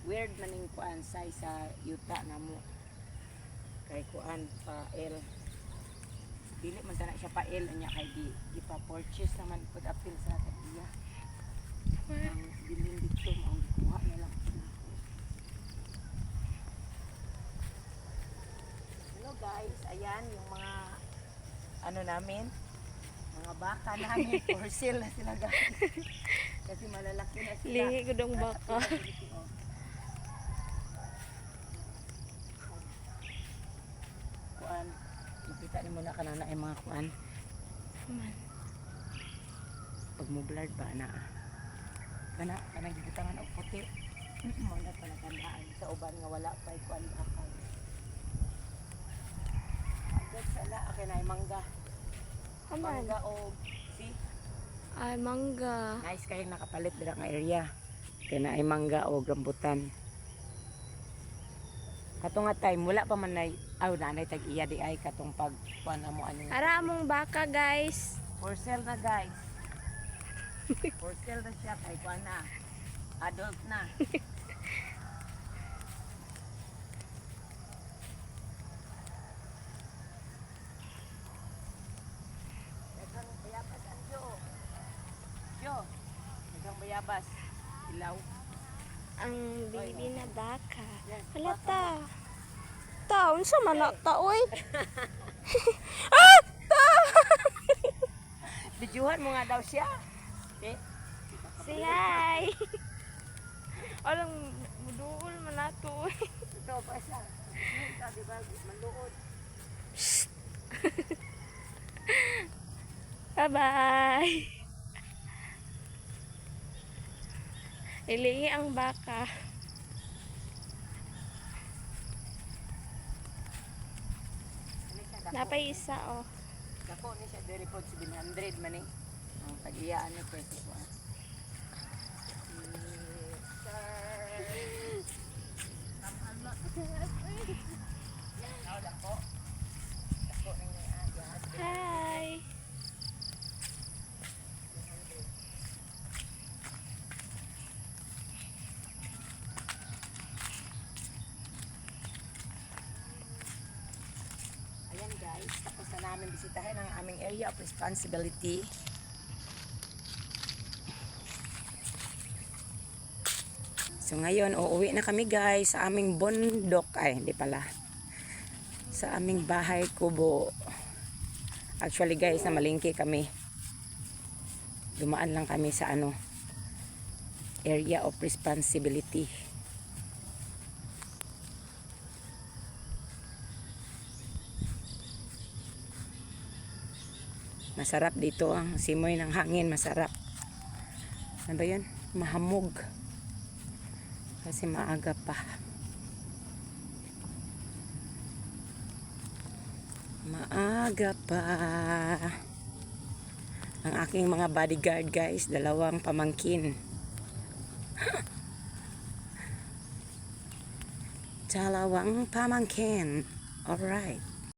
weird maning kuan size sa yuta namo. Kay kuan pa L. Dili man tana siya pa L anya kay di pa purchase naman pud apil sa iya. Ang bilin dito ang kuha na lang. Hello guys, ayan yung mga ano namin, mga baka namin for sale na sila guys. Kasi malalaki na sila. Lingi ko dong baka. Kuan, makita ni mo na kanana ay mga kuan. Pag mo blurred ba na? Kanang gibutangan og puti. Wala pa natandaan sa uban nga wala pa kuan baka. Agad sala akin ay mangga. Mangga o si Ay, mangga. nice kayong nakapalit dira nga area. Kaya na ay mangga o rambutan. Katong nga time wala pa man nay nanay tag iya di ay katong pag kuan mo ano. Ara among baka, guys. For sale na guys. For sale na siya kay kuan na. Adult na. Dagang bayabas ang Jo. Jo. Dagang bayabas. Ilaw. Ang baby na baka. Halata. Ta, unsa man na ta, oy? Ah! Ta! Bidyuhan mo nga daw siya. Okay? Say hi! Alang, muduol man nato, oy. Ito pa siya. Ito, di ba? Manluod. Bye-bye! Ilingi ang baka. Napay isa, oh. Dako ni siya very po 700 man eh. Ang tag-iyaan ni Curtis wa. Hi! Ayan guys, tapos na namin bisitahin ang aming area of responsibility. So ngayon, uuwi na kami guys sa aming bundok. Ay, hindi pala. Sa aming bahay kubo. Actually guys, namalingki kami. Dumaan lang kami sa area of responsibility. Masarap dito ang simoy ng hangin, masarap. Ano ba yun? Mahamog. Kasi maaga pa. Maaga pa. Ang aking mga bodyguard guys, 2 pamangkin. 2 pamangkin. Alright.